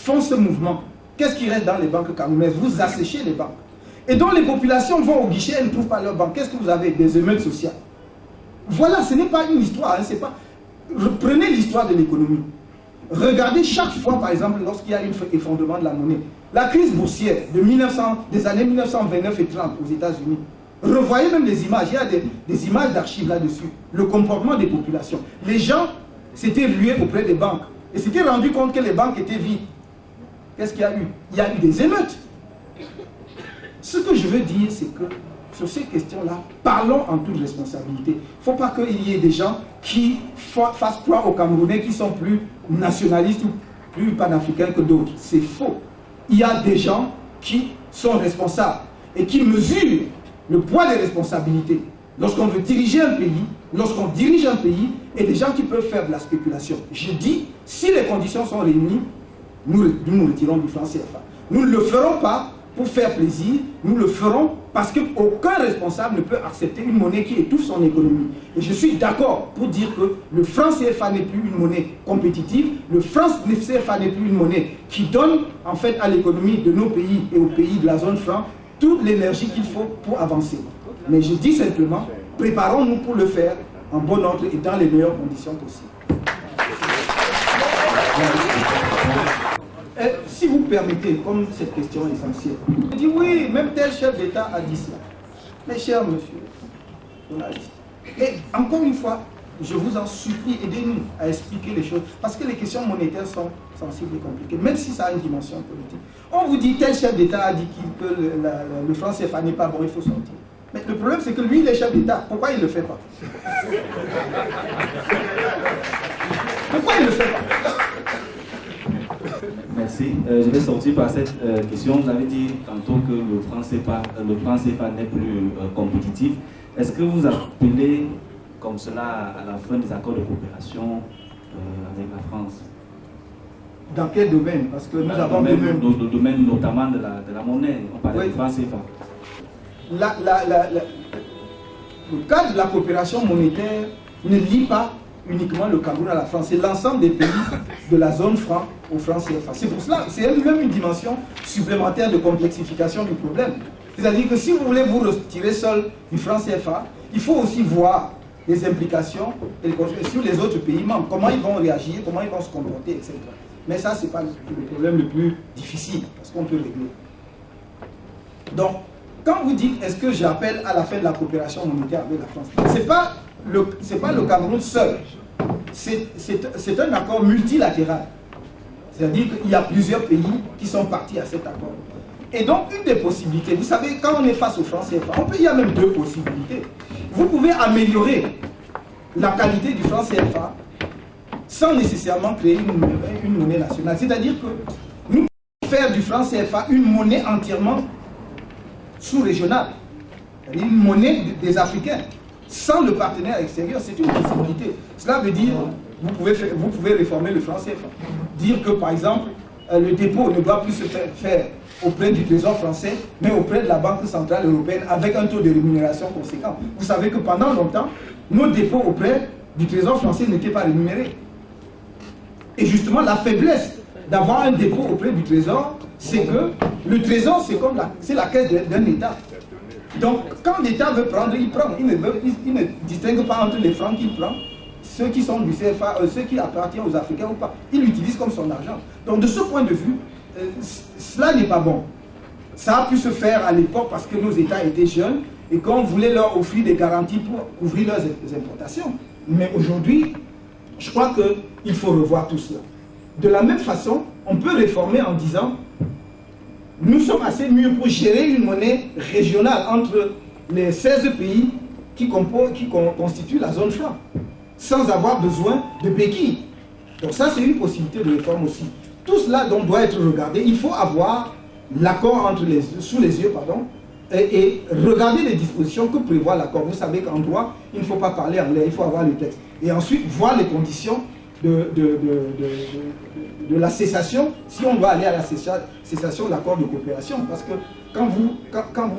font ce mouvement, qu'est-ce qui reste dans les banques camerounaises? Vous asséchez les banques. Et donc les populations vont au guichet, elles ne trouvent pas leur banque. Qu'est-ce que vous avez? Des émeutes sociales. Voilà, ce n'est pas une histoire, hein, c'est pas... Reprenez l'histoire de l'économie. Regardez chaque fois, par exemple, lorsqu'il y a un effondrement de la monnaie. La crise boursière des années 1929 et 30 aux États-Unis. Revoyez même les images, il y a des images d'archives là-dessus. Le comportement des populations. Les gens s'étaient rués auprès des banques et s'étaient rendus compte que les banques étaient vides. Qu'est-ce qu'il y a eu? Il y a eu des émeutes. Ce que je veux dire, c'est que sur ces questions-là, parlons en toute responsabilité. Il ne faut pas qu'il y ait des gens qui fassent croire aux Camerounais qui sont plus nationalistes ou plus panafricains que d'autres. C'est faux. Il y a des gens qui sont responsables et qui mesurent le poids des responsabilités. Lorsqu'on veut diriger un pays, lorsqu'on dirige un pays, et des gens qui peuvent faire de la spéculation. Je dis, si les conditions sont réunies, nous nous retirons du franc CFA. Nous ne le ferons pas pour faire plaisir, nous le ferons parce qu'aucun responsable ne peut accepter une monnaie qui étouffe son économie. Et je suis d'accord pour dire que le franc CFA n'est plus une monnaie compétitive, le franc CFA n'est plus une monnaie qui donne en fait à l'économie de nos pays et aux pays de la zone franc toute l'énergie qu'il faut pour avancer. Mais je dis simplement, préparons-nous pour le faire en bon ordre et dans les meilleures conditions possibles. Si vous permettez, comme cette question est essentielle, je dis oui, même tel chef d'État a dit cela. Mais cher monsieur journaliste, et encore une fois, je vous en supplie, aidez-nous à expliquer les choses, parce que les questions monétaires sont sensibles et compliquées, même si ça a une dimension politique. On vous dit tel chef d'État a dit que le franc CFA n'est pas bon, il faut sortir. Mais le problème c'est que lui, il est chef d'État, pourquoi il ne le fait pas? Pourquoi il ne le fait pas? Merci. Je vais sortir par cette question. Vous avez dit tantôt que le franc CFA n'est plus compétitif. Est-ce que vous appelez comme cela à la fin des accords de coopération avec la France? Dans quel domaine? Parce que nous avons le domaine notamment de la monnaie. On parlait du franc CFA. Le cadre de la coopération monétaire ne lie pas uniquement le Cameroun à la France, c'est l'ensemble des pays de la zone franc au franc CFA. C'est pour cela, c'est même une dimension supplémentaire de complexification du problème. C'est-à-dire que si vous voulez vous retirer seul du franc CFA, il faut aussi voir les implications et sur les autres pays membres, comment ils vont réagir, comment ils vont se comporter, etc. Mais ça, ce n'est pas le problème le plus difficile, parce qu'on peut régler. Donc, quand vous dites, est-ce que j'appelle à la fin de la coopération monétaire avec la France, c'est pas le Cameroun seul. C'est un accord multilatéral. C'est-à-dire qu'il y a plusieurs pays qui sont partis à cet accord. Et donc, une des possibilités, vous savez, quand on est face au franc CFA, il y a même deux possibilités. Vous pouvez améliorer la qualité du franc CFA sans nécessairement créer une monnaie nationale. C'est-à-dire que nous pouvons faire du franc CFA une monnaie entièrement sous-régionale, une monnaie des Africains, sans le partenaire extérieur. C'est une possibilité. Cela veut dire, vous pouvez réformer le franc CFA. Dire que, par exemple, le dépôt ne doit plus se faire auprès du Trésor français, mais auprès de la Banque centrale européenne, avec un taux de rémunération conséquent. Vous savez que pendant longtemps, nos dépôts auprès du Trésor français n'étaient pas rémunérés. Et justement, la faiblesse d'avoir un dépôt auprès du Trésor, c'est que le Trésor, c'est la caisse d'un État. Donc, quand l'État veut prendre, il prend. Il ne distingue pas entre les francs qu'il prend, ceux qui sont du CFA, ceux qui appartiennent aux Africains ou pas. Il l'utilise comme son argent. Donc, de ce point de vue, cela n'est pas bon. Ça a pu se faire à l'époque parce que nos États étaient jeunes et qu'on voulait leur offrir des garanties pour couvrir leurs importations. Mais aujourd'hui, je crois qu'il faut revoir tout cela. De la même façon, on peut réformer en disant nous sommes assez mûrs pour gérer une monnaie régionale entre les 16 pays qui constituent la zone franc, sans avoir besoin de béquilles. Donc ça, c'est une possibilité de réforme aussi. Tout cela donc doit être regardé. Il faut avoir l'accord sous les yeux, et regarder les dispositions que prévoit l'accord. Vous savez qu'en droit, il ne faut pas parler en l'air, il faut avoir le texte. Et ensuite, voir les conditions de la cessation, si on doit aller à la cessation de l'accord de coopération. Parce que quand vous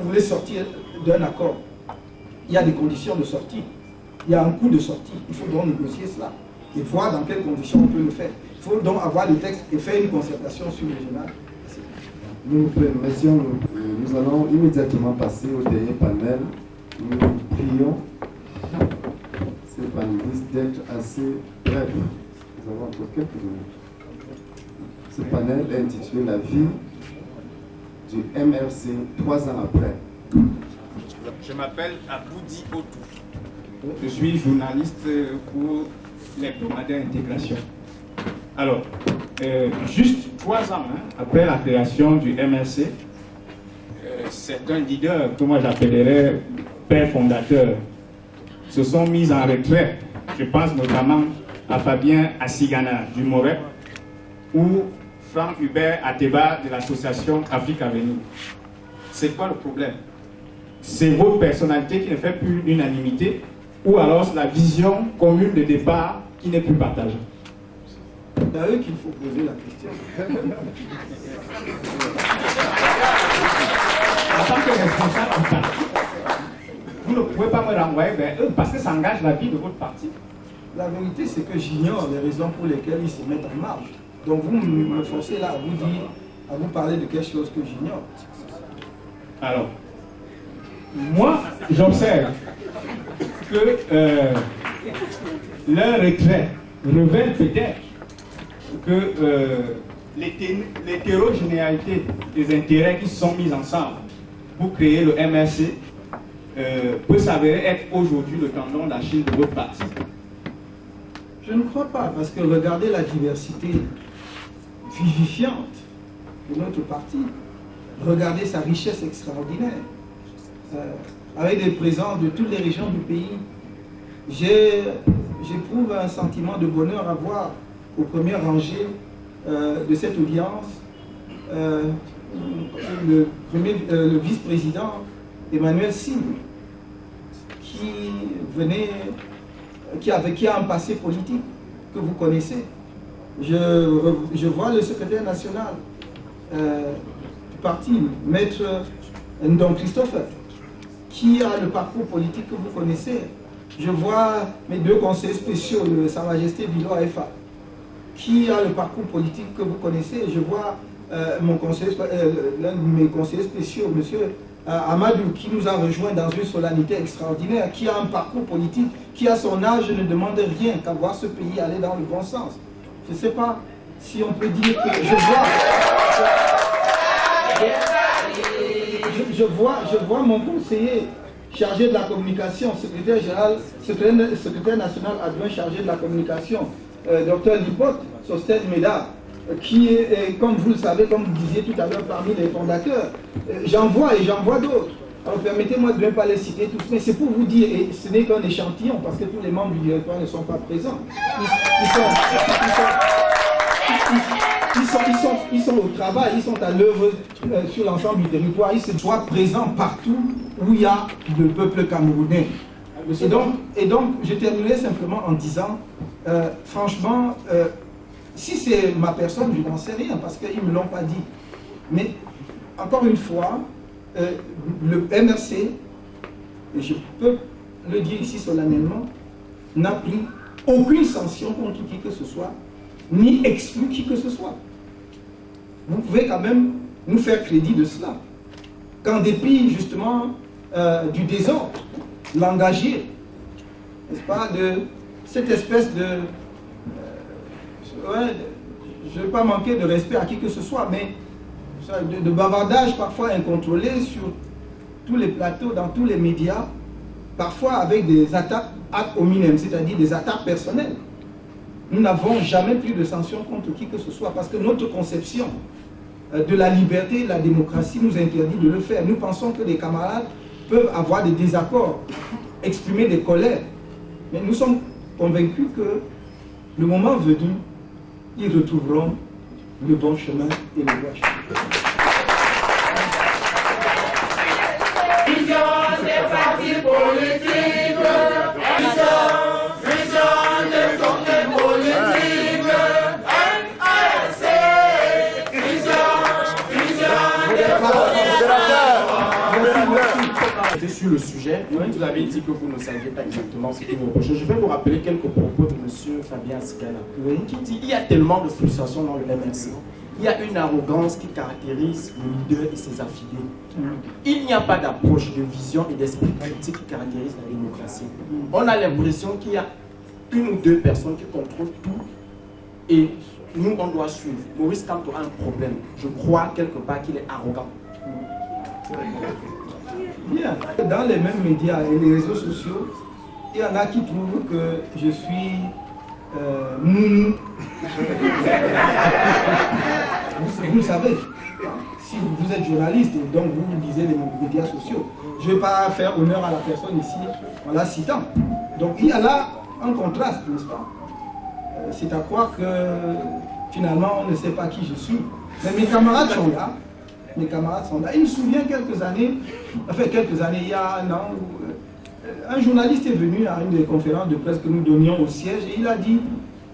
voulez sortir d'un accord, il y a des conditions de sortie. Il y a un coût de sortie. Il faut donc négocier cela et voir dans quelles conditions on peut le faire. Il faut donc avoir les textes et faire une concertation sur le régional. Nous nous permettons, nous allons immédiatement passer au dernier panel. Nous prions ces panélistes d'être assez brefs. Nous avons encore quelques minutes. Ce panel est intitulé La vie du MRC 3 ans après. Je m'appelle Aboudi Otou. Je suis journaliste pour l'hebdomadaire Intégration. Alors, juste 3 ans après la création du MRC, certains leaders que moi j'appellerais pères fondateurs se sont mis en retrait. Je pense notamment à Fabien Assigana du Morep ou Franck Hubert Ateba de l'association Afrique Avenir. C'est quoi le problème? C'est votre personnalité qui ne fait plus l'unanimité ou alors c'est la vision commune de départ qui n'est plus partagée? C'est à eux qu'il faut poser la question. En tant que responsable du parti, vous ne pouvez pas me renvoyer vers eux parce que ça engage la vie de votre parti. La vérité, c'est que j'ignore les raisons pour lesquelles ils se mettent en marge. Donc vous me forcez là à vous dire, à vous parler de quelque chose que j'ignore. Alors, moi, j'observe que leur retrait révèle peut-être que l'hétérogénéité des intérêts qui sont mis ensemble pour créer le MRC peut s'avérer être aujourd'hui le tendon d'Achille de votre parti. Je ne crois pas, parce que regardez la diversité vivifiante de notre parti. Regardez sa richesse extraordinaire. Avec des présents de toutes les régions du pays. J'éprouve un sentiment de bonheur à voir aux premières rangées de cette audience le vice-président Emmanuel Sim, qui a un passé politique que vous connaissez. Je vois le secrétaire national du parti, Maître Ndong Christopher, qui a le parcours politique que vous connaissez. Je vois mes 2 conseillers spéciaux, Sa Majesté Bilo Aefa, qui a le parcours politique que vous connaissez. Je vois l'un de mes conseillers spéciaux, M. Amadou, qui nous a rejoints dans une solennité extraordinaire, qui a un parcours politique, qui à son âge ne demande rien qu'à voir ce pays aller dans le bon sens. Je ne sais pas si on peut dire que je vois mon conseiller chargé de la communication, secrétaire national adjoint chargé de la communication, Dr Lipot Sostel Meda, qui est, comme vous le savez, comme vous disiez tout à l'heure, parmi les fondateurs. J'en vois et j'en vois d'autres. Alors permettez-moi de ne pas les citer tous, mais c'est pour vous dire, et ce n'est qu'un échantillon, parce que tous les membres du directoire ne sont pas présents. Ils sont au travail, ils sont à l'œuvre sur l'ensemble du territoire, ils se doivent présents partout où il y a le peuple camerounais. Et donc, je terminerai simplement en disant, franchement, si c'est ma personne, je n'en sais rien, parce qu'ils ne me l'ont pas dit. Mais, encore une fois, le MRC, et je peux le dire ici solennellement, n'a pris aucune sanction contre qui que ce soit, ni exclu qui que ce soit. Vous pouvez quand même nous faire crédit de cela. Qu'en dépit, justement, du désordre langagier, n'est-ce pas, de cette espèce de... je ne veux pas manquer de respect à qui que ce soit, mais de bavardage parfois incontrôlé sur tous les plateaux, dans tous les médias, parfois avec des attaques ad hominem, c'est-à-dire des attaques personnelles. Nous n'avons jamais pris de sanctions contre qui que ce soit, parce que notre conception de la liberté et de la démocratie nous interdit de le faire. Nous pensons que les camarades peuvent avoir des désaccords, exprimer des colères, mais nous sommes convaincus que le moment venu, ils retrouveront le bon chemin et le droit chemin. Vision des partis politiques, vision des comtés politiques, MRC, vision des posé sur le sujet. Vous avez dit que vous ne saviez pas exactement ce qu'il vous reproche. Je vais vous rappeler quelques propos de M. Fabien Asigana, qui dit qu'il y a tellement de frustration dans le MRC. Il y a une arrogance qui caractérise le leader et ses affiliés. Il n'y a pas d'approche, de vision et d'esprit critique qui caractérise la démocratie. On a l'impression qu'il y a une ou deux personnes qui contrôlent tout et nous, on doit suivre. Maurice Kamto a un problème. Je crois quelque part qu'il est arrogant. Bien. Dans les mêmes médias et les réseaux sociaux, il y en a qui trouvent que je suis mounou. Vous le savez, si vous êtes journaliste et donc vous lisez les médias sociaux, je ne vais pas faire honneur à la personne ici en la citant. Donc il y a là un contraste, n'est-ce pas? C'est à croire que finalement on ne sait pas qui je suis. Mais mes camarades sont là. Mes camarades sont là. Il me souvient quelques années, il y a un an, un journaliste est venu à une des conférences de presse que nous donnions au siège et il a dit: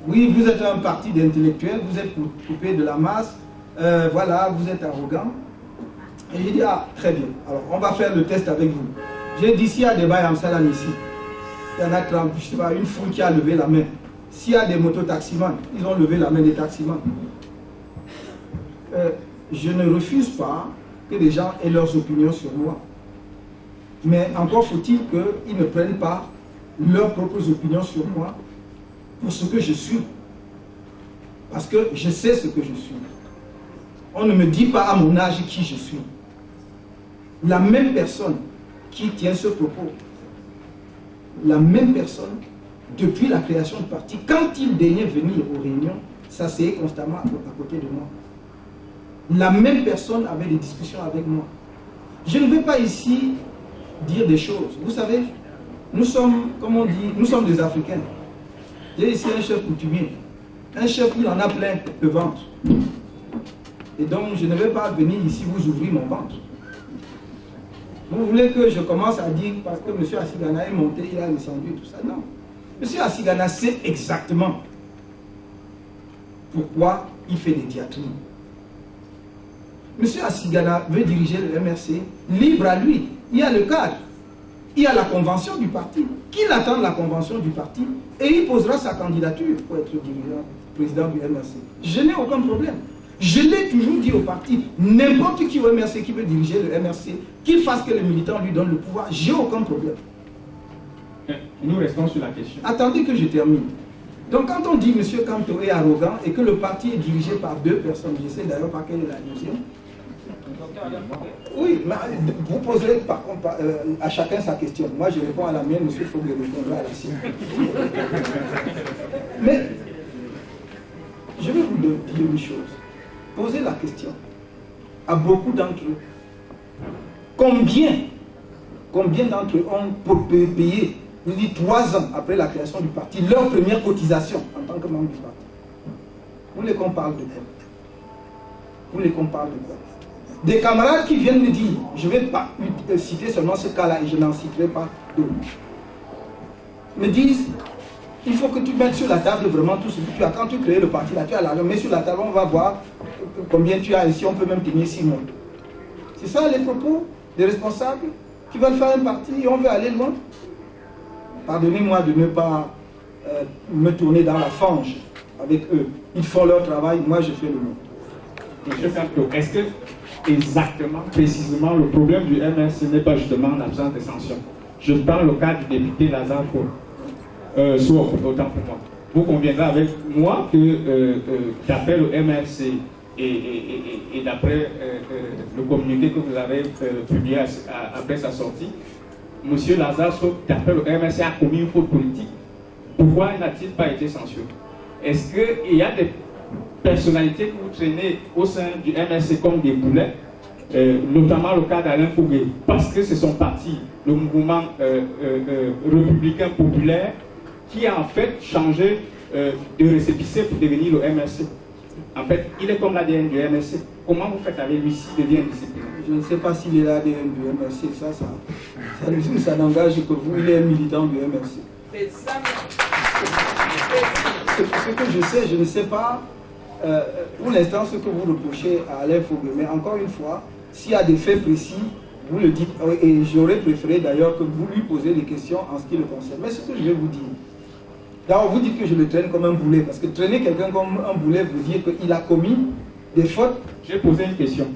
oui, vous êtes un parti d'intellectuels, vous êtes coupé de la masse, voilà, vous êtes arrogant. Et j'ai dit: ah, très bien, alors on va faire le test avec vous. J'ai dit: s'il y a des bails en salam ici, il y en a 30, je sais pas, une foule qui a levé la main. S'il y a des mototaximans, ils ont levé la main des taximans. Je ne refuse pas que les gens aient leurs opinions sur moi. Mais encore faut-il qu'ils ne prennent pas leurs propres opinions sur moi pour ce que je suis. Parce que je sais ce que je suis. On ne me dit pas à mon âge qui je suis. La même personne qui tient ce propos, la même personne, depuis la création du parti, quand il daignait venir aux réunions, s'asseyait constamment à côté de moi. La même personne avait des discussions avec moi. Je ne vais pas ici dire des choses. Vous savez, nous sommes, comme on dit, nous sommes des Africains. J'ai ici un chef coutumier. Un chef, il en a plein de ventre. Et donc, je ne vais pas venir ici vous ouvrir mon ventre. Vous voulez que je commence à dire, parce que M. Asigana est monté, il a descendu et tout ça. Non. M. Asigana sait exactement pourquoi il fait des diatribes. M. Asigana veut diriger le MRC, libre à lui. Il y a le cadre, il y a la convention du parti. Qu'il attende la convention du parti et il posera sa candidature pour être dirigeant, président du MRC. Je n'ai aucun problème. Je l'ai toujours dit au parti, n'importe qui au MRC qui veut diriger le MRC, qu'il fasse que les militants lui donnent le pouvoir, j'ai aucun problème. Nous restons sur la question. Attendez que je termine. Donc quand on dit M. Kamto est arrogant et que le parti est dirigé par deux personnes, je ne sais d'ailleurs pas quelle est la deuxième. Oui, mais vous poserez par contre à chacun sa question. Moi je réponds à la mienne, M. Fogé répondra à la sienne. Mais je vais vous dire une chose. Posez la question à beaucoup d'entre eux. Combien d'entre eux ont pour payer, je dis 3 ans après la création du parti, leur première cotisation en tant que membre du parti? Vous voulez qu'on parle de quoi? Vous voulez qu'on parle de quoi? Des camarades qui viennent me dire, je ne vais pas citer seulement ce cas-là et je n'en citerai pas d'autres, me disent, il faut que tu mettes sur la table vraiment tout ce que tu as. Quand tu crées le parti, là, tu as l'argent, mets sur la table, on va voir combien tu as ici, on peut même tenir 6 mois. C'est ça les propos des responsables qui veulent faire un parti et on veut aller loin. Pardonnez-moi de ne pas me tourner dans la fange avec eux. Ils font leur travail, moi je fais le mien. Monsieur Kamto, est-ce que exactement, précisément, le problème du MRC n'est pas justement l'absence de sanctions? Je parle au cas du député Lazare Faure. Autant pour moi. Vous conviendrez avec moi que d'après le MRC et d'après le communiqué que vous avez publié après sa sortie, M. Lazare Faure, d'après le MRC, a commis une faute politique. Pourquoi n'a-t-il pas été sanctionné? Est-ce qu'il y a des personnalités que vous traînez au sein du MRC comme des poulets, notamment le cas d'Alain Fogué, parce que c'est son parti, le mouvement républicain populaire, qui a en fait changé de récépissé pour devenir le MRC. En fait, il est comme l'ADN du MRC. Comment vous faites avec lui s'il devient indiscipliné? Je ne sais pas s'il est l'ADN du MRC, ça n'engage que vous, il est un militant du MRC. Ce que je sais, je ne sais pas, pour l'instant, ce que vous reprochez à Alain Fogué. Mais encore une fois, s'il y a des faits précis, vous le dites, et j'aurais préféré d'ailleurs que vous lui posiez des questions en ce qui le concerne. Mais ce que je vais vous dire, d'abord vous dites que je le traîne comme un boulet, parce que traîner quelqu'un comme un boulet veut dire qu'il a commis des fautes. J'ai posé une question.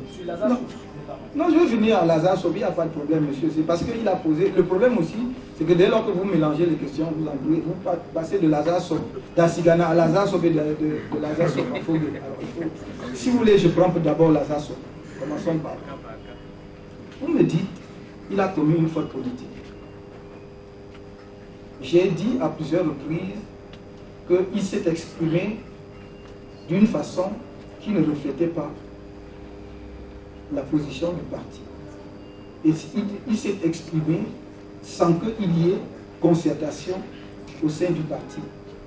Non, je vais venir à Lazare Sobi, il n'y a pas de problème, monsieur. C'est parce qu'il a posé. Le problème aussi, c'est que dès lors que vous mélangez les questions, vous passez de Lazare Sobi, d'Assigana à Lazare Sobi, de Lazare Sobi. Si vous voulez, je prends d'abord Lazare Sobi. Commençons par. Vous me dites, il a commis une faute politique. J'ai dit à plusieurs reprises qu'il s'est exprimé d'une façon qui ne reflétait pas la position du parti. Et il s'est exprimé sans qu'il y ait concertation au sein du parti.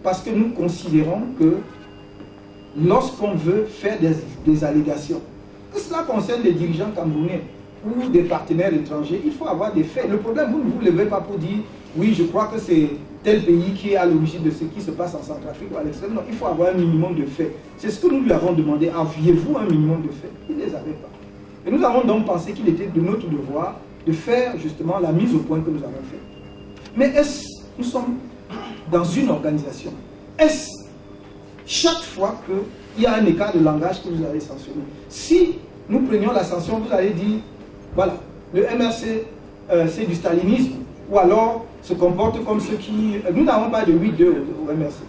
Parce que nous considérons que lorsqu'on veut faire des allégations, que cela concerne des dirigeants camerounais ou des partenaires étrangers, il faut avoir des faits. Le problème, vous ne vous levez pas pour dire oui, je crois que c'est tel pays qui est à l'origine de ce qui se passe en Centrafrique ou à l'extrême. Non, il faut avoir un minimum de faits. C'est ce que nous lui avons demandé. Aviez-vous un minimum de faits? Il ne les avait pas. Et nous avons donc pensé qu'il était de notre devoir de faire justement la mise au point que nous avons fait. Mais est-ce nous sommes dans une organisation? Est-ce chaque fois qu'il y a un écart de langage que vous allez sanctionner? Si nous prenions la sanction, vous allez dire, voilà, le MRC c'est du stalinisme, ou alors se comporte comme ceux qui... Nous n'avons pas de 8-2 au MRC.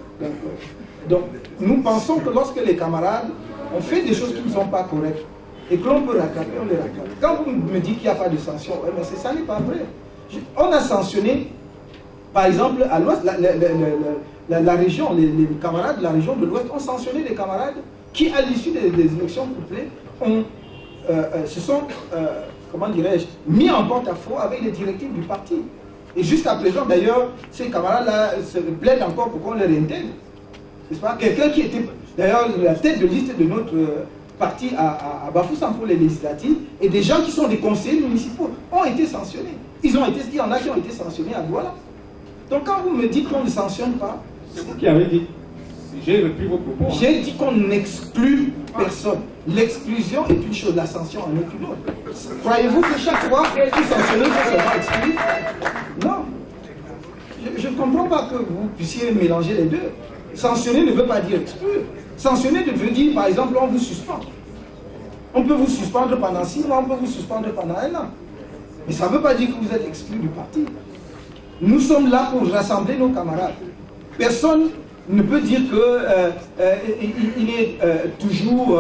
Donc, nous pensons que lorsque les camarades ont fait des choses qui ne sont pas correctes, et que l'on peut rattraper, on les rattrape. Quand vous me dites qu'il n'y a pas de sanction au MRC, ça n'est pas vrai. On a sanctionné, par exemple, à l'ouest, la région, les camarades de la région de l'ouest ont sanctionné des camarades qui, à l'issue des élections couplées, se sont, comment dirais-je, mis en porte-à-faux avec les directives du parti. Et jusqu'à présent, d'ailleurs, ces camarades-là se plaident encore pour qu'on les réintègre. N'est-ce pas? Quelqu'un qui était, d'ailleurs, la tête de liste de notre parti à Bafoussam pour les législatives, et des gens qui sont des conseillers municipaux ont été sanctionnés. Il y en a qui ont été sanctionnés à Douala. Donc quand vous me dites qu'on ne sanctionne pas... C'est vous qui avez dit. J'ai repris vos propos. J'ai dit qu'on n'exclut personne. L'exclusion est une chose, la sanction en est une autre. Croyez-vous que chaque fois que sanctionner, ça sera exclu? Non. Je ne comprends pas que vous puissiez mélanger les deux. Sanctionner ne veut pas dire exclure. Sanctionner veut dire, par exemple, on vous suspend. On peut vous suspendre pendant 6 mois, on peut vous suspendre pendant 1 an. Mais ça ne veut pas dire que vous êtes exclu du parti. Nous sommes là pour rassembler nos camarades. Personne ne peut dire qu'il est toujours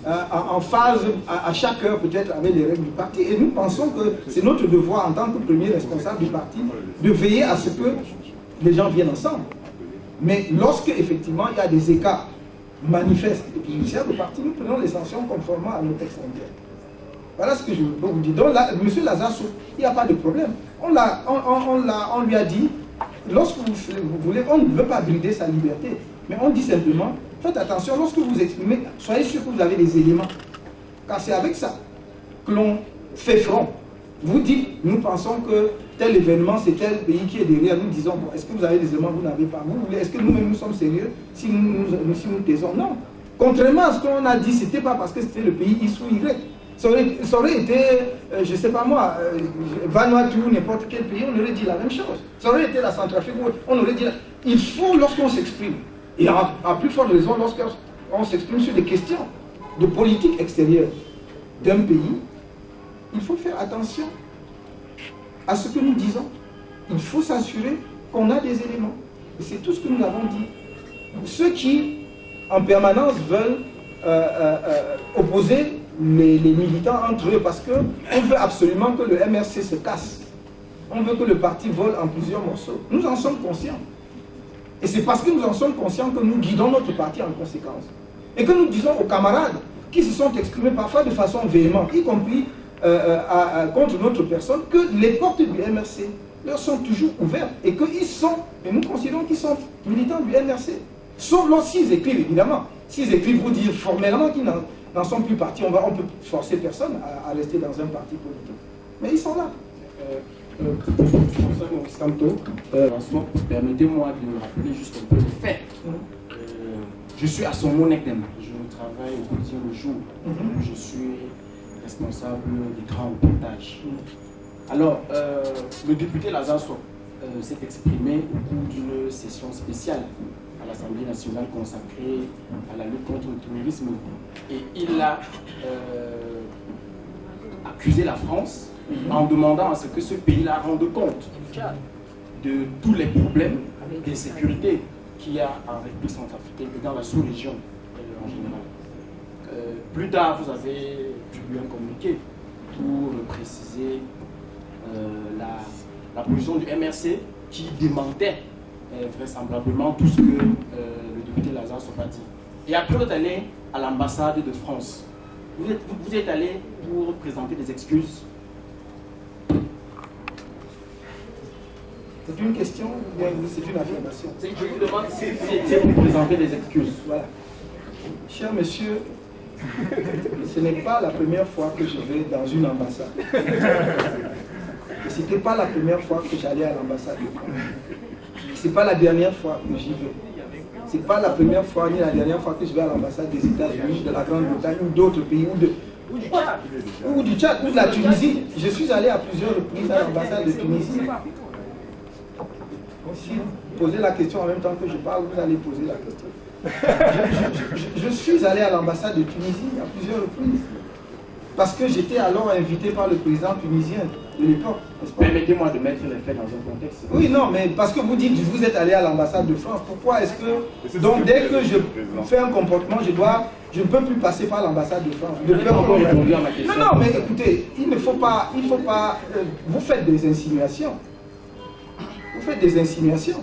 en phase à chaque heure peut-être avec les règles du parti. Et nous pensons que c'est notre devoir en tant que premier responsable du parti de veiller à ce que les gens viennent ensemble. Mais lorsque effectivement il y a des écarts manifestes et judiciaires, le parti, nous prenons les sanctions conformément à nos textes internes. Voilà ce que je peux vous dire. Donc là, M. Lazare, il n'y a pas de problème. On lui a dit, lorsque vous voulez, on ne veut pas brider sa liberté, mais on dit simplement, faites attention, lorsque vous exprimez, soyez sûr que vous avez des éléments. Car c'est avec ça que l'on fait front. Vous dites, nous pensons que tel événement, c'est tel pays qui est derrière. Nous disons, bon, est-ce que vous avez des éléments que vous n'avez pas? Vous voulez, est-ce que nous-mêmes nous sommes sérieux si nous taisons? Non. Contrairement à ce qu'on a dit, ce n'était pas parce que c'était le pays X ou Y. Ça aurait été, je ne sais pas moi, Vanuatu ou n'importe quel pays, on aurait dit la même chose. Ça aurait été la Centrafrique, on aurait dit... Il faut, lorsqu'on s'exprime, et à plus forte raison, lorsqu'on s'exprime sur des questions de politique extérieure d'un pays, il faut faire attention à ce que nous disons. Il faut s'assurer qu'on a des éléments. Et c'est tout ce que nous avons dit. Ceux qui, en permanence, veulent opposer les militants entre eux, parce qu'on veut absolument que le MRC se casse. On veut que le parti vole en plusieurs morceaux. Nous en sommes conscients. Et c'est parce que nous en sommes conscients que nous guidons notre parti en conséquence. Et que nous disons aux camarades qui se sont exprimés parfois de façon véhémente, y compris contre notre personne, que les portes du MRC leur sont toujours ouvertes et qu'ils sont, et nous considérons qu'ils sont militants du MRC. Sauf lorsqu'ils écrivent, évidemment. S'ils écrivent pour dire formellement qu'ils n'en sont plus partis, on peut forcer personne à rester dans un parti politique. Mais ils sont là. Permettez-moi de me rappeler juste un peu les faits. Je suis à son Monekdem. Je travaille au quotidien le jour. Je suis responsable du grand reportage. Alors, le député Lazare s'est exprimé au cours d'une session spéciale à l'Assemblée nationale consacrée à la lutte contre le terrorisme. Et il a accusé la France en demandant à ce que ce pays-là rende compte de tous les problèmes d'insécurité qu'il y a en République centrafricaine et dans la sous-région en général. Plus tard, vous avez publié un communiqué pour préciser la position du MRC qui démentait vraisemblablement tout ce que le député Lazare a dit. Et après, vous êtes allé à l'ambassade de France. Vous êtes allé pour présenter des excuses. C'est une question ou bien c'est une affirmation? Je vous demande si vous étiez pour présenter des excuses. Voilà. Cher monsieur, ce n'est pas la première fois que je vais dans une ambassade. Et ce n'était pas la première fois que j'allais à l'ambassade de France. Ce n'est pas la dernière fois que j'y vais. Ce n'est pas la première fois ni la dernière fois que je vais à l'ambassade des États-Unis, de la Grande-Bretagne ou d'autres pays, ou du Tchad, ou de la Tunisie. Je suis allé à plusieurs reprises à l'ambassade de Tunisie. Si vous posez la question en même temps que je parle, vous allez poser la question. Je suis allé à l'ambassade de Tunisie à plusieurs reprises. Parce que j'étais alors invité par le président tunisien de l'époque. Permettez-moi de mettre les faits dans un contexte. Oui, non, mais parce que vous dites que vous êtes allé à l'ambassade de France. Pourquoi est-ce que... Donc dès que je fais un comportement, je ne peux plus passer par l'ambassade de France. Je peux encore répondre à ma question. Non, mais écoutez, il ne faut pas... Vous faites des insinuations. Vous faites des insinuations.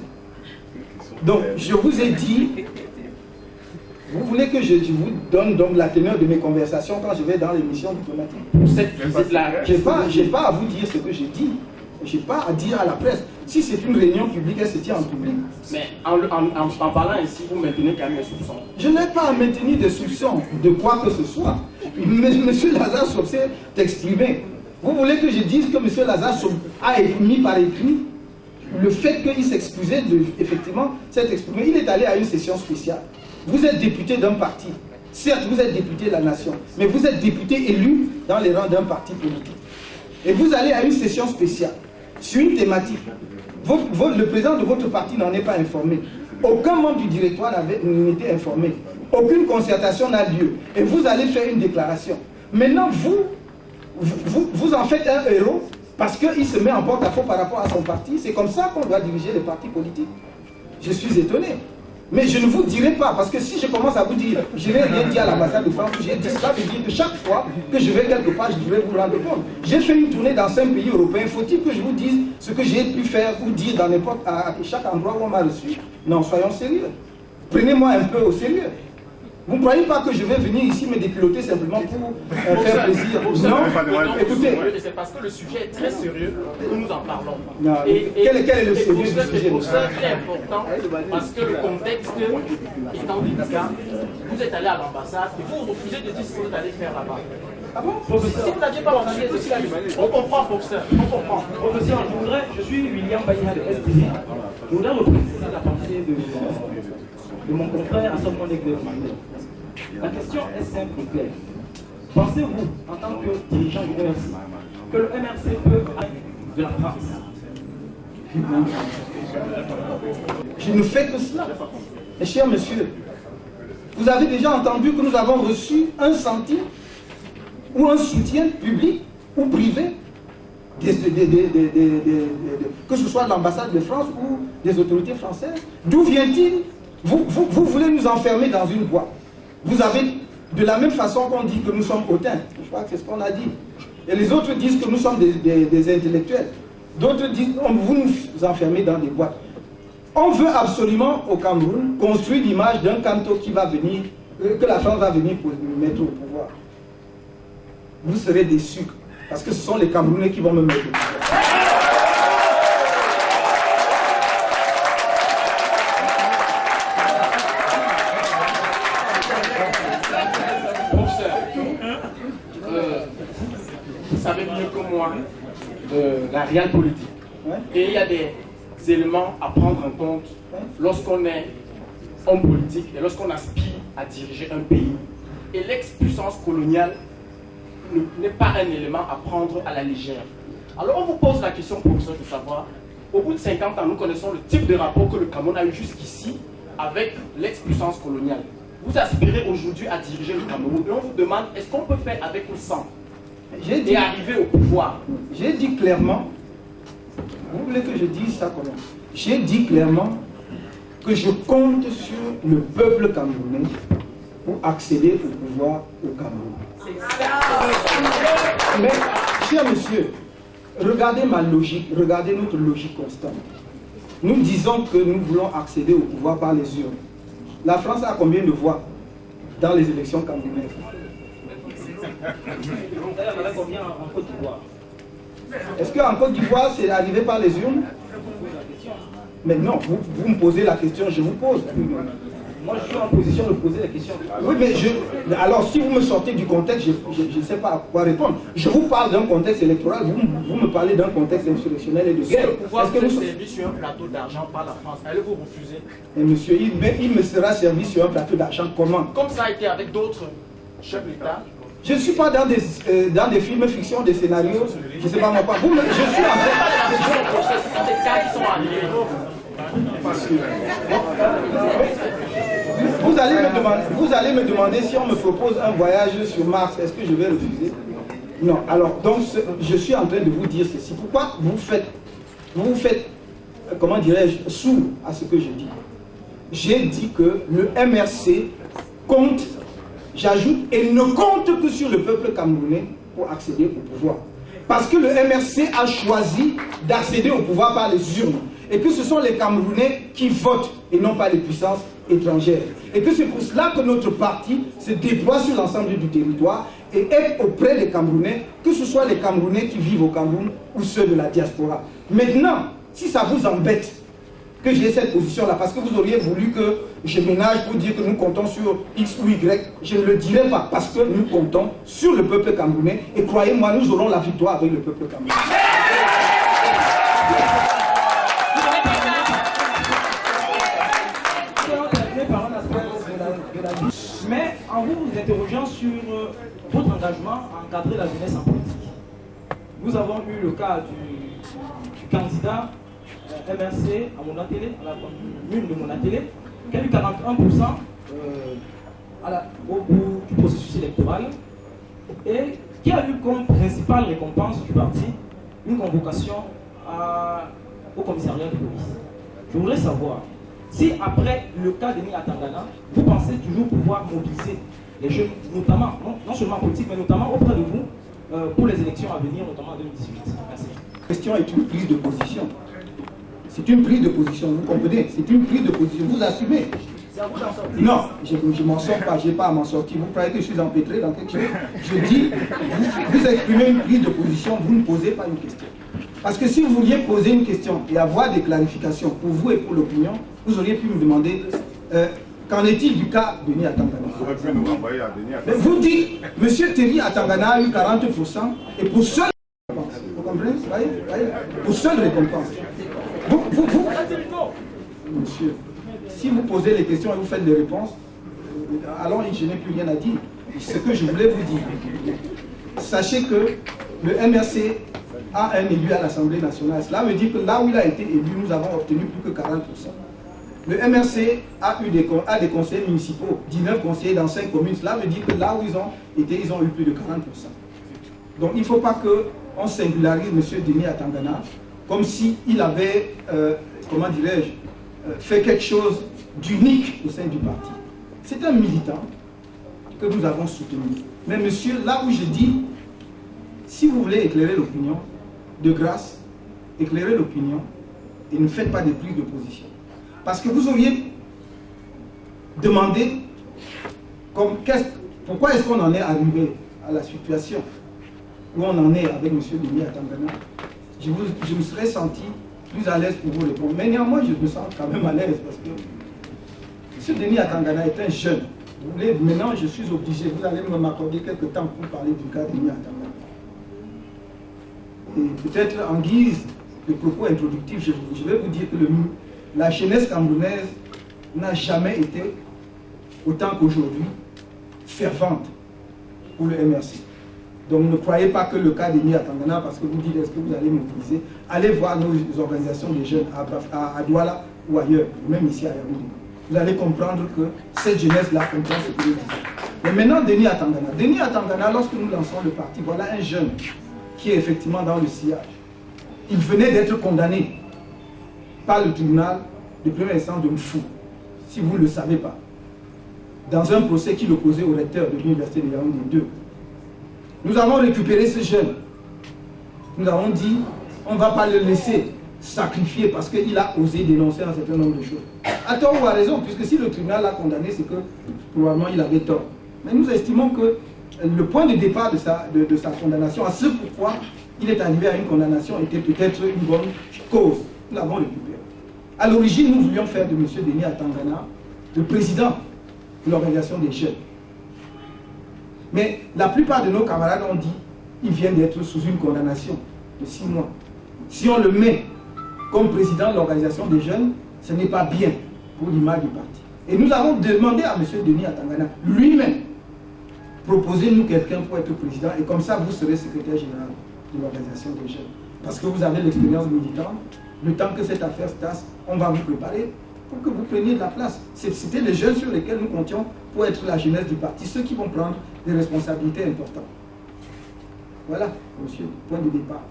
Donc, je vous ai dit... Vous voulez que je vous donne donc la teneur de mes conversations quand je vais dans les missions diplomatiques? Je n'ai pas à vous dire ce que j'ai dit. Je n'ai pas à dire à la presse. Si c'est une réunion publique, elle se tient en public. Mais en parlant ainsi, vous maintenez quand même les soupçons. Je n'ai pas à maintenir des soupçons de quoi que ce soit. Monsieur Lazare s'est exprimé. Vous voulez que je dise que monsieur Lazare a mis par écrit le fait qu'il s'excusait de, effectivement, s'être exprimé. Il est allé à une session spéciale. Vous êtes député d'un parti. Certes, vous êtes député de la nation, mais vous êtes député élu dans les rangs d'un parti politique. Et vous allez à une session spéciale sur une thématique. Le président de votre parti n'en est pas informé. Aucun membre du directoire n'était informé. Aucune concertation n'a lieu. Et vous allez faire une déclaration. Maintenant, vous en faites un héros parce qu'il se met en porte-à-faux par rapport à son parti. C'est comme ça qu'on doit diriger les partis politiques. Je suis étonné. Mais je ne vous dirai pas, parce que si je commence à vous dire, je n'ai rien dit à l'ambassade de France, j'ai dit cela, veut dire que chaque fois que je vais quelque part, je devrais vous rendre compte. J'ai fait une tournée dans 5 pays européens, faut-il que je vous dise ce que j'ai pu faire ou dire dans n'importe à chaque endroit où on m'a reçu? Non, soyons sérieux. Prenez-moi un peu au sérieux. Vous ne croyez pas que je vais venir ici me dépiloter simplement pour faire plaisir? Non, écoutez. C'est parce que le sujet est très sérieux que nous en parlons. Non, quel est le sérieux du sujet? C'est pour ça que c'est important, parce que le contexte étant délicat, vous êtes allé à l'ambassade et vous refusez de dire ce que vous allez faire là-bas. Ah bon? Si vous n'aviez pas refusé, on comprend pour ça. On comprend. Professeur, je suis William Baïna de STV. Je voudrais repréciser la pensée de mon confrère à son moment d'exercice. La question est simple et claire. Pensez-vous, en tant que dirigeant du MRC, que le MRC peut aller de la France? Je ne fais que cela. Et cher monsieur, vous avez déjà entendu que nous avons reçu un centime ou un soutien public ou privé, que ce soit de l'ambassade de France ou des autorités françaises. D'où vient-il? Vous voulez nous enfermer dans une boîte. Vous avez, de la même façon qu'on dit que nous sommes hautains, je crois que c'est ce qu'on a dit, et les autres disent que nous sommes des intellectuels. D'autres disent, vous nous enfermez dans des boîtes. On veut absolument au Cameroun construire l'image d'un Kanto qui va venir, que la France va venir pour nous mettre au pouvoir. Vous serez déçus, parce que ce sont les Camerounais qui vont me mettre au pouvoir. Vous savez mieux que moi la réelle politique. Et il y a des éléments à prendre en compte lorsqu'on est homme politique et lorsqu'on aspire à diriger un pays. Et l'ex-puissance coloniale n'est pas un élément à prendre à la légère. Alors on vous pose la question, professeur, de savoir, au bout de 50 ans, nous connaissons le type de rapport que le Cameroun a eu jusqu'ici avec l'ex-puissance coloniale. Vous aspirez aujourd'hui à diriger le Cameroun et on vous demande, est-ce qu'on peut faire avec ou sans et arriver au pouvoir? J'ai dit clairement, vous voulez que je dise ça comment? J'ai dit clairement que je compte sur le peuple camerounais pour accéder au pouvoir au Cameroun. Mais, cher monsieur, regardez ma logique, regardez notre logique constante. Nous disons que nous voulons accéder au pouvoir par les urnes. La France a combien de voix dans les élections camerounaises? D'ailleurs, on avait combien en Côte d'Ivoire? Est-ce qu'en Côte d'Ivoire, c'est arrivé par les urnes? Mais non, vous me posez la question, je vous pose. Moi, je suis en position de poser la question. Oui, mais alors si vous me sortez du contexte, je ne sais pas à quoi répondre. Je vous parle d'un contexte électoral, vous me parlez d'un contexte insurrectionnel et de guerre. Le pouvoir vous est servi sur un plateau d'argent par la France. Allez-vous refuser? Et monsieur, il me sera servi sur un plateau d'argent comment? Comme ça a été avec d'autres chefs d'État. Je ne suis pas dans des films fiction, des scénarios, je ne sais pas moi pas. Je suis en Ce sont des cas qui sont arrivés. Vous allez me demander si on me propose un voyage sur Mars, est-ce que je vais refuser? Non. Alors, donc, je suis en train de vous dire ceci. Pourquoi vous vous faites, comment dirais-je, sourd à ce que je dis? J'ai dit que le MRC compte, j'ajoute, et ne compte que sur le peuple camerounais pour accéder au pouvoir. Parce que le MRC a choisi d'accéder au pouvoir par les urnes. Et que ce sont les Camerounais qui votent et non pas les puissances étrangères. Et que c'est pour cela que notre parti se déploie sur l'ensemble du territoire et est auprès des Camerounais, que ce soit les Camerounais qui vivent au Cameroun ou ceux de la diaspora. Maintenant, si ça vous embête que j'ai cette position-là, parce que vous auriez voulu que je ménage pour dire que nous comptons sur X ou Y, je ne le dirai pas, parce que nous comptons sur le peuple camerounais, et croyez-moi, nous aurons la victoire avec le peuple camerounais. Mais en vous interrogeant sur votre engagement à encadrer la jeunesse en politique, nous avons eu le cas du candidat MRC à Monatélé, à la commune de Monatélé, qui a eu 41% au bout du processus électoral et qui a eu comme principale récompense du parti une convocation au commissariat de police. Je voudrais savoir si après le cas de Denis Atangana, vous pensez toujours pouvoir mobiliser les jeunes, notamment, non seulement en politique, mais notamment auprès de vous, pour les élections à venir, notamment en 2018. Merci. La question est une prise de position. C'est une prise de position, vous comprenez? C'est une prise de position, vous assumez. C'est à vous d'en sortir. Non, je ne m'en sors pas, je n'ai pas à m'en sortir. Vous croyez que je suis empêtré dans quelque chose? Je dis, vous exprimez une prise de position, vous ne posez pas une question. Parce que si vous vouliez poser une question et avoir des clarifications pour vous et pour l'opinion, vous auriez pu me demander qu'en est-il du cas de Denis Atangana. Mais vous dites, M. Terry Atangana a eu 40% et pour seule récompense. Vous comprenez? Voyez? Pour seule récompense. Monsieur, si vous posez les questions et vous faites des réponses, alors je n'ai plus rien à dire. Ce que je voulais vous dire, sachez que le MRC a un élu à l'Assemblée nationale. Cela veut dire que là où il a été élu, nous avons obtenu plus que 40%. Le MRC a des conseillers municipaux, 19 conseillers dans 5 communes. Cela veut dire que là où ils ont été, ils ont eu plus de 40%. Donc il ne faut pas qu'on singularise M. Denis Atangana comme s'il avait, comment dirais-je, fait quelque chose d'unique au sein du parti. C'est un militant que nous avons soutenu. Mais monsieur, là où je dis, si vous voulez éclairer l'opinion, de grâce, éclairez l'opinion et ne faites pas des prises de position. Parce que vous auriez demandé pourquoi est-ce qu'on en est arrivé à la situation où on en est avec M. Denis Atangana. Je me serais senti plus à l'aise pour vous répondre. Mais néanmoins, je me sens quand même à l'aise parce que M. Denis Atangana est un jeune. Vous voulez, maintenant, je suis obligé, vous allez m'accorder quelques temps pour parler du cas de Denis Atangana. Et peut-être en guise de propos introductifs, je vais vous dire que la jeunesse camerounaise n'a jamais été, autant qu'aujourd'hui, fervente pour le MRC. Donc ne croyez pas que le cas Denis Atangana, parce que vous dites est-ce que vous allez m'utiliser, allez voir nos organisations de jeunes à Douala ou ailleurs, même ici à Yaoundé. Vous allez comprendre que cette jeunesse-là comprend ce que je dis. Mais maintenant, Denis Atangana, lorsque nous lançons le parti, voilà un jeune qui est effectivement dans le sillage. Il venait d'être condamné par le tribunal de première instance de Mfou, si vous ne le savez pas, dans un procès qu'il opposait au recteur de l'université de Yaoundé 2. Nous avons récupéré ce jeune. Nous avons dit, on ne va pas le laisser sacrifier parce qu'il a osé dénoncer un certain nombre de choses. À tort ou à raison, puisque si le tribunal l'a condamné, c'est que probablement il avait tort. Mais nous estimons que le point de départ de sa condamnation, à ce pourquoi il est arrivé à une condamnation, était peut-être une bonne cause. Nous l'avons récupéré. À l'origine, nous voulions faire de M. Denis Atangana le président de l'organisation des jeunes. Mais la plupart de nos camarades ont dit qu'il vient d'être sous une condamnation de 6 mois. Si on le met comme président de l'organisation des jeunes, ce n'est pas bien pour l'image du parti. Et nous avons demandé à M. Denis Atangana lui-même, proposez-nous quelqu'un pour être président et comme ça vous serez secrétaire général de l'organisation des jeunes. Parce que vous avez l'expérience militante, le temps que cette affaire se tasse, on va vous préparer pour que vous preniez de la place. C'était les jeunes sur lesquels nous comptions pour être la jeunesse du parti, ceux qui vont prendre des responsabilités importantes. Voilà, monsieur, point de départ.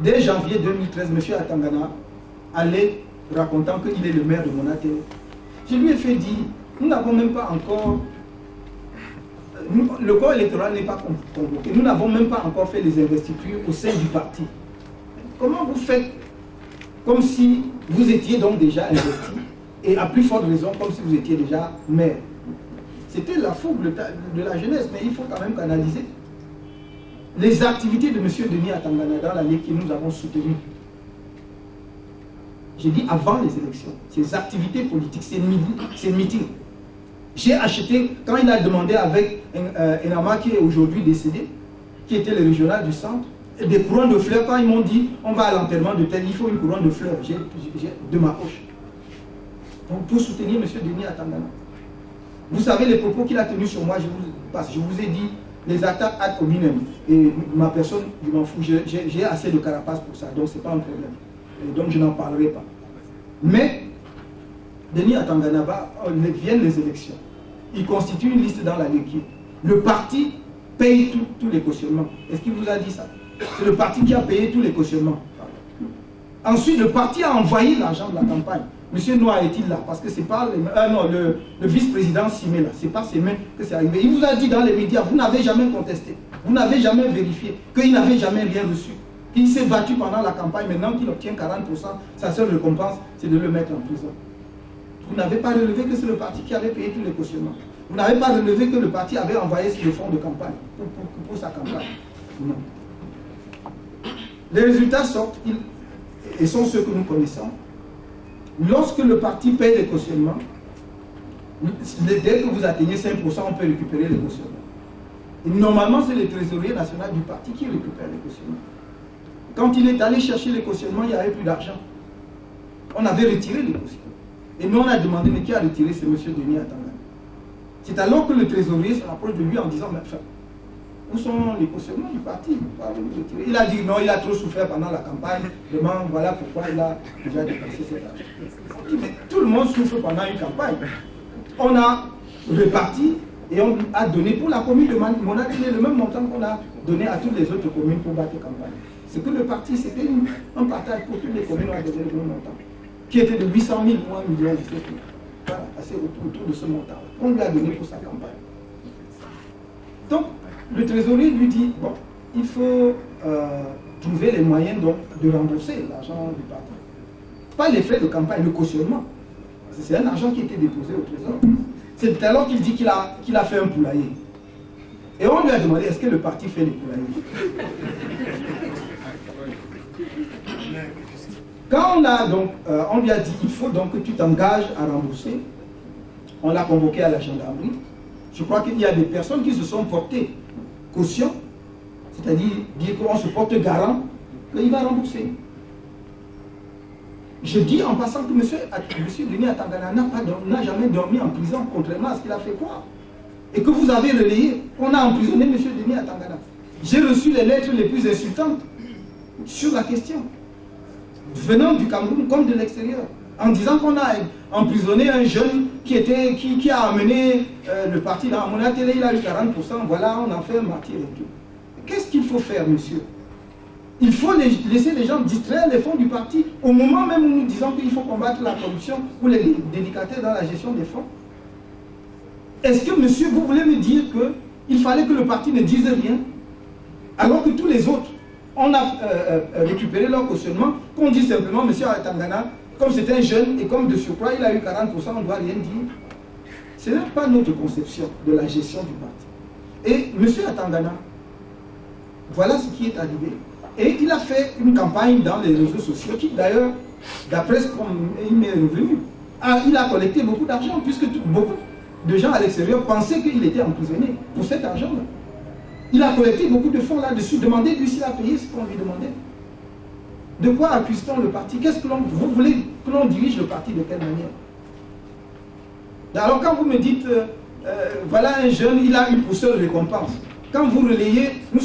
Dès janvier 2013, M. Atangana allait racontant qu'il est le maire de Monaté. Je lui ai fait dire, nous n'avons même pas encore... le corps électoral n'est pas convoqué. Nous n'avons même pas encore fait les investitures au sein du parti. Comment vous faites comme si vous étiez donc déjà investi et à plus forte raison comme si vous étiez déjà maire? C'était la fougue de la jeunesse, mais il faut quand même canaliser. Les activités de M. Denis Atangana dans l'année que nous avons soutenues, j'ai dit avant les élections, ses activités politiques, ses meetings. J'ai acheté, quand il a demandé avec Enama qui est aujourd'hui décédé, qui était le régional du centre, des couronnes de fleurs. Quand ils m'ont dit on va à l'enterrement de tel, il faut une couronne de fleurs, j'ai de ma poche. Donc pour soutenir M. Denis Atangana. Vous savez les propos qu'il a tenus sur moi, je vous ai dit les attaques ad hominem. Et ma personne, je m'en fous, j'ai assez de carapace pour ça, donc c'est pas un problème. Et donc je n'en parlerai pas. Mais Denis Atangana viennent les élections. Il constitue une liste dans la Léquier. Le parti paye tous les cautionnements. Est-ce qu'il vous a dit ça? C'est le parti qui a payé tous les cautionnements. Ensuite, le parti a envoyé l'argent de la campagne. Monsieur Noah est-il là? Parce que c'est pas le vice-président Simé là. C'est pas ses mains que c'est arrivé. Il vous a dit dans les médias, vous n'avez jamais contesté. Vous n'avez jamais vérifié qu'il n'avait jamais rien reçu. Il s'est battu pendant la campagne. Maintenant qu'il obtient 40%, sa seule récompense, c'est de le mettre en prison. Vous n'avez pas relevé que c'est le parti qui avait payé tous les cautionnements. Vous n'avez pas relevé que le parti avait envoyé sur le fonds de campagne pour sa campagne. Non. Les résultats sortent et sont ceux que nous connaissons. Lorsque le parti paye les cautionnements, dès que vous atteignez 5%, on peut récupérer les cautionnements. Et normalement, c'est le trésorier national du parti qui récupère les cautionnements. Quand il est allé chercher les cautionnements, il n'y avait plus d'argent. On avait retiré les cautionnements. Et nous, on a demandé, mais qui a retiré? C'est M. Denis Atangana. C'est alors que le trésorier se rapproche de lui en disant, mais enfin, où sont les cautionnements du parti? Il a dit non, il a trop souffert pendant la campagne. Demande, voilà pourquoi il a déjà dépensé cet argent. Mais tout le monde souffre pendant une campagne. On a réparti et on a donné pour la commune de Monaté le même montant qu'on a donné à toutes les autres communes pour battre campagne. C'est que le parti, c'était un partage pour toutes les communes, on a donné le même montant, qui était de 800 000 ou 1 million, je sais plus. Voilà, assez autour de ce montant. On lui a donné pour sa campagne. Donc, le trésorier lui dit, bon, il faut trouver les moyens donc, de rembourser l'argent du parti. Pas les frais de campagne, le cautionnement. C'est un argent qui était déposé au trésor. C'est alors qu'il dit qu'il a fait un poulailler. Et on lui a demandé, est-ce que le parti fait des poulaillers? Quand on lui a dit, il faut donc que tu t'engages à rembourser, on l'a convoqué à la gendarmerie. Je crois qu'il y a des personnes qui se sont portées caution, c'est-à-dire dire qu'on se porte garant qu'il va rembourser. Je dis en passant que M. Denis Atangana n'a jamais dormi en prison, contrairement à ce qu'il a fait croire. Et que vous avez relayé, on a emprisonné M. Denis Atangana. J'ai reçu les lettres les plus insultantes sur la question, venant du Cameroun comme de l'extérieur, en disant qu'on a emprisonné un jeune qui a amené le parti dans mon télé, il a eu 40%, voilà, on en fait un martyr et tout. Qu'est-ce qu'il faut faire, monsieur? Il faut laisser les gens distraire les fonds du parti au moment même où nous disons qu'il faut combattre la corruption ou les délicatesses dans la gestion des fonds. Est-ce que, monsieur, vous voulez me dire qu'il fallait que le parti ne dise rien, alors que tous les autres, on a récupéré leur cautionnement, qu'on dit simplement, monsieur Atangana, comme c'est un jeune et comme de surcroît il a eu 40%, on ne doit rien dire. Ce n'est pas notre conception de la gestion du parti. Et monsieur Atangana, voilà ce qui est arrivé. Et il a fait une campagne dans les réseaux sociaux qui, d'ailleurs, d'après ce qu'il m'est revenu, il a collecté beaucoup d'argent, puisque beaucoup de gens à l'extérieur pensaient qu'il était emprisonné pour cet argent-là. Il a collecté beaucoup de fonds là-dessus. Demandez-lui s'il a payé ce qu'on lui demandait. De quoi accuse-t-on le parti? Qu'est-ce que vous voulez que l'on dirige le parti de quelle manière? Alors quand vous me dites, voilà un jeune, il a eu pour seule récompense. Quand vous relayez, nous